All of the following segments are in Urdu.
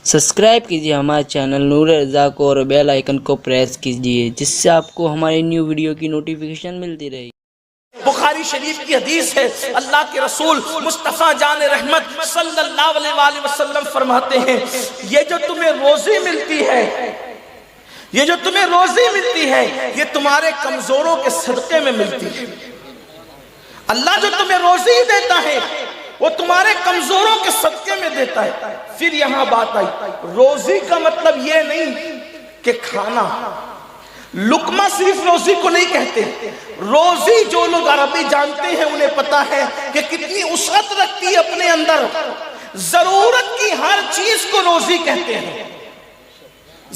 سبسکرائب کیجیے ہمارے چینل نور رضا کو اور بیل آئیکن کو پریس کیجیے جس سے آپ کو ہماری نیو ویڈیو کی نوٹیفیکیشن ملتی رہے۔ بخاری شریف کی حدیث ہے، اللہ کے رسول مصطفیٰ جان رحمت صلی اللہ علیہ وآلہ وسلم فرماتے ہیں یہ جو تمہیں روزی ملتی ہے، یہ تمہارے کمزوروں کے صدقے میں ملتی ہے۔ اللہ جو تمہیں روزی دیتا ہے وہ تمہارے کمزوروں کے صدقے میں دیتا ہے۔ پھر یہاں بات آئی، روزی کا مطلب یہ نہیں کہ کھانا، لقمہ صرف روزی کو نہیں کہتے۔ روزی جو لوگ عربی جانتے ہیں انہیں پتا ہے کہ کتنی وسعت رکھتی ہے اپنے اندر۔ ضرورت کی ہر چیز کو روزی کہتے ہیں،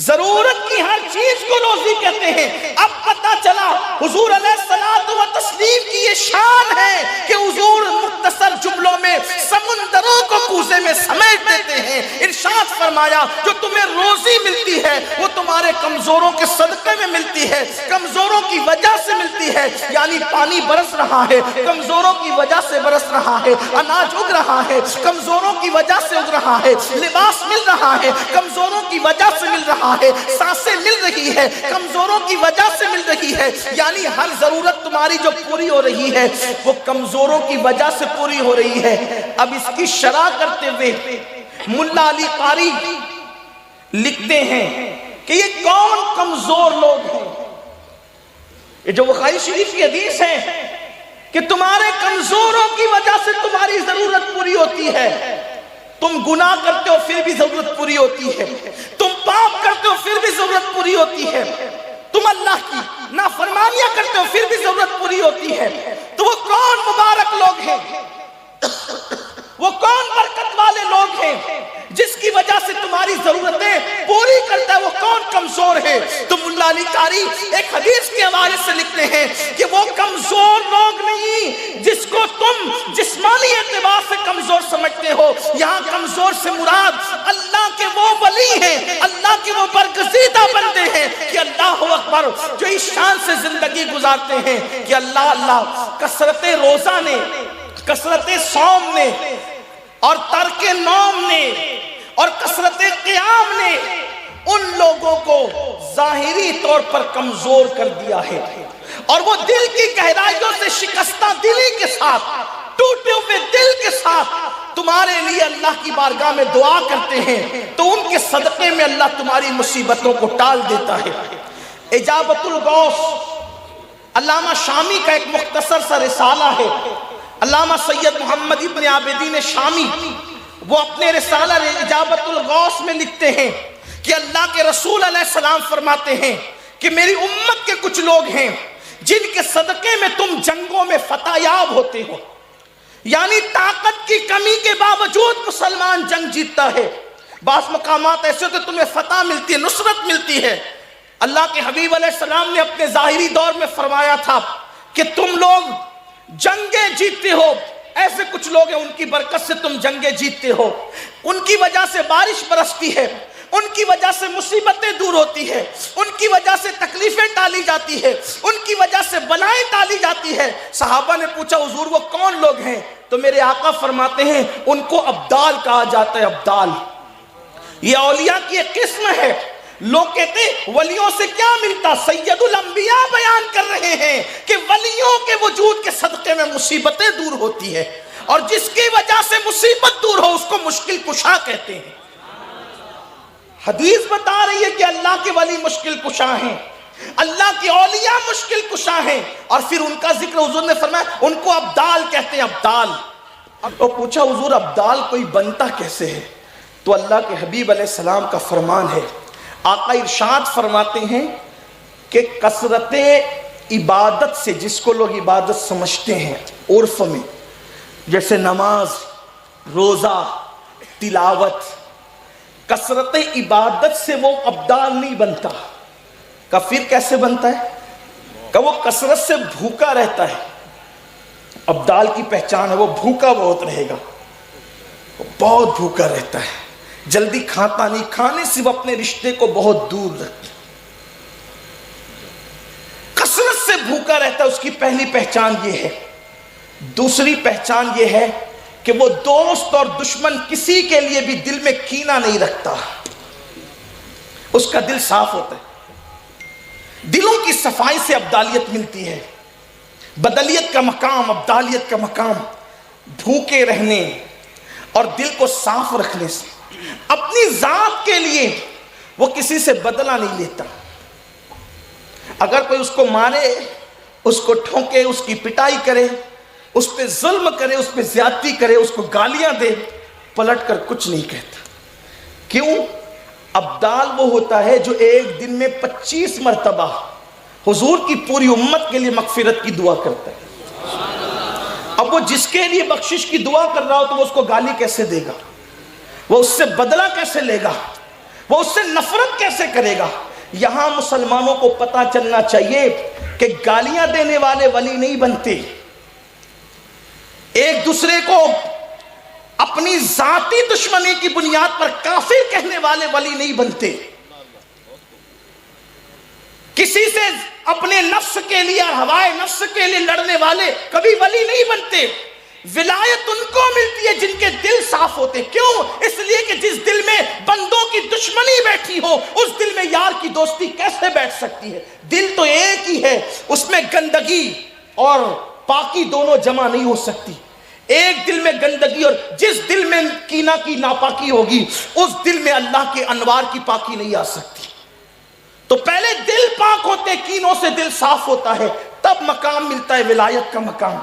ضرورت کی ہر چیز کو روزی کہتے ہیں۔ اب پتا چلا حضور علیہ الصلوۃ والتسلیم کی یہ شان ہے کہ حضور مختصر جملوں میں سمندروں کو کوزے میں سمیٹ دیتے ہیں۔ ارشاد فرمایا جو تمہیں روزی ملتی ہے وہ تمہارے کمزوروں کے صدقے میں ملتی ہے، کمزوروں کی وجہ سے ملتی ہے۔ یعنی پانی برس رہا ہے، کمزوروں کی وجہ سے برس رہا ہے، اناج اگ رہا ہے، کمزوروں کی وجہ سے اگ رہا ہے، لباس مل رہا ہے، کمزوروں کی وجہ سے مل رہا ہے، سانسیں مل رہی ہے، کمزوروں کی وجہ سے مل رہی ہے۔ یعنی ہر ضرورت تمہاری جو پوری ہو رہی ہے وہ کمزوروں کی وجہ سے پوری ہو رہی ہے۔ اب اس کی شرح کرتے ہوئے ملا علی قاری لکھتے ہیں کہ یہ کون کمزور لوگ ہیں؟ یہ جو بخاری شریف کی حدیث ہے کہ تمہارے کمزوروں کی وجہ سے تمہاری ضرورت پوری ہوتی ہے۔ تم گناہ کرتے ہو پھر بھی ضرورت پوری ہوتی ہے، تم پاپ کرتے ہو پھر بھی ضرورت پوری ہوتی ہے، تم اللہ کی نافرمانیاں کرتے ہو پھر بھی ضرورت پوری ہوتی ہے۔ تو وہ کون مبارک لوگ ہیں، وہ کون برکت والے لوگ ہیں جس کی وجہ سے تمہاری ضرورتیں پوری کرتا ہے؟ وہ کون کمزور ہے؟ تو ملا علی قاری ایک حدیث کے حوالے سے لکھتے ہیں کہ وہ کمزور لوگ نہیں جس کو تم جسمانی اعتبار سے کمزور سمجھتے ہو۔ یہاں کمزور سے مراد اللہ کے وہ ولی ہیں، اللہ کے وہ برگزیدہ بندے ہیں کہ اللہ اکبر جو اس شان سے زندگی گزارتے ہیں کہ اللہ کثرت روزہ نے، کثرت صوم نے اور ترک نوم نے اور کثرت قیام نے ان لوگوں کو ظاہری طور پر کمزور کر دیا ہے، اور وہ دل کی گہرائیوں سے شکستہ دلی کے ساتھ، ٹوٹے ہوئے دل کے ساتھ تمہارے لیے اللہ کی بارگاہ میں دعا کرتے ہیں تو ان کے صدقے میں اللہ تمہاری مصیبتوں کو ٹال دیتا ہے۔ اجابت الغوث علامہ شامی کا ایک مختصر سا رسالہ ہے۔ علامہ سید محمد ابن عابدین شامی وہ اپنے رسالہ اجابت الغوث میں لکھتے ہیں کہ اللہ کے رسول علیہ السلام فرماتے ہیں کہ میری امت کے کچھ لوگ ہیں جن کے صدقے میں تم جنگوں میں فتح یاب ہوتے ہو۔ یعنی طاقت کی کمی کے باوجود مسلمان جنگ جیتتا ہے، بعض مقامات ایسے ہوتے تمہیں فتح ملتی ہے، نصرت ملتی ہے۔ اللہ کے حبیب علیہ السلام نے اپنے ظاہری دور میں فرمایا تھا کہ تم لوگ جنگیں جیتتے ہو، ایسے کچھ لوگ ہیں ان کی برکت سے تم جنگیں جیتتے ہو، ان کی وجہ سے بارش برستی ہے، ان کی وجہ سے مصیبتیں دور ہوتی ہے، ان کی وجہ سے تکلیفیں ٹالی جاتی ہے، ان کی وجہ سے بلائیں ٹالی جاتی ہے۔ صحابہ نے پوچھا حضور وہ کون لوگ ہیں؟ تو میرے آقا فرماتے ہیں ان کو ابدال کہا جاتا ہے۔ ابدال یہ اولیاء کی ایک قسم ہے۔ لوگ کہتے ہیں ولیوں سے کیا ملتا؟ سید الانبیاء بیان کر رہے ہیں کہ ولیوں کے وجود کے صدقے میں مصیبتیں دور ہوتی ہے، اور جس کی وجہ سے مصیبت دور ہو اس کو مشکل کشا کہتے ہیں۔ حدیث بتا رہی ہے کہ اللہ کے ولی مشکل کشا ہیں، اللہ کے اولیاء مشکل کشا ہیں، اور پھر ان کا ذکر حضور نے فرمایا ان کو ابدال کہتے ہیں۔ ابدال تو پوچھا حضور ابدال کوئی بنتا کیسے ہے؟ تو اللہ کے حبیب علیہ السلام کا فرمان ہے، آقا ارشاد فرماتے ہیں کہ کثرت عبادت سے، جس کو لوگ عبادت سمجھتے ہیں عرف میں، جیسے نماز، روزہ، تلاوت، کثرت عبادت سے وہ ابدال نہیں بنتا۔ کہ پھر کیسے بنتا ہے؟ کہ وہ کثرت سے بھوکا رہتا ہے۔ ابدال کی پہچان ہے وہ بھوکا بہت رہے گا، وہ بہت بھوکا رہتا ہے، جلدی کھاتا نہیں، کھانے سے وہ اپنے رشتے کو بہت دور رکھتا ہے، کثرت سے بھوکا رہتا ہے۔ اس کی پہلی پہچان یہ ہے۔ دوسری پہچان یہ ہے کہ وہ دوست اور دشمن کسی کے لیے بھی دل میں کینہ نہیں رکھتا۔ اس کا دل صاف ہوتا ہے. دلوں کی صفائی سے ابدالیت ملتی ہے. بدلیت کا مقام، ابدالیت کا مقام بھوکے رہنے اور دل کو صاف رکھنے سے. اپنی ذات کے لیے وہ کسی سے بدلہ نہیں لیتا. اگر کوئی اس کو مارے، اس کو ٹھونکے، اس کی پٹائی کرے، اس پہ ظلم کرے، اس پہ زیادتی کرے، اس کو گالیاں دے، پلٹ کر کچھ نہیں کہتا. کیوں؟ ابدال وہ ہوتا ہے جو ایک دن میں 25 مرتبہ حضور کی پوری امت کے لیے مغفرت کی دعا کرتا ہے. اب وہ جس کے لیے بخشش کی دعا کر رہا ہو تو وہ اس کو گالی کیسے دے گا؟ وہ اس سے بدلہ کیسے لے گا؟ وہ اس سے نفرت کیسے کرے گا؟ یہاں مسلمانوں کو پتہ چلنا چاہیے کہ گالیاں دینے والے ولی نہیں بنتے. ایک دوسرے کو اپنی ذاتی دشمنی کی بنیاد پر کافر کہنے والے ولی نہیں بنتے. کسی سے اپنے نفس کے لیے اور ہوائے نفس کے لیے لڑنے والے کبھی ولی نہیں بنتے. ولایت ان کو ملتی ہے جن کے دل صاف ہوتے. کیوں؟ اس لیے کہ جس دل میں بندوں کی دشمنی بیٹھی ہو، اس دل میں یار کی دوستی کیسے بیٹھ سکتی ہے؟ دل تو ایک ہی ہے، اس میں گندگی اور پاکی دونوں جمع نہیں ہو سکتی. ایک دل میں گندگی، اور جس دل میں کینہ کی ناپاکی ہوگی اس دل میں اللہ کے انوار کی پاکی نہیں آ سکتی. تو پہلے دل پاک ہوتے، کینوں سے دل صاف ہوتا ہے، تب مقام ملتا ہے ولایت کا مقام.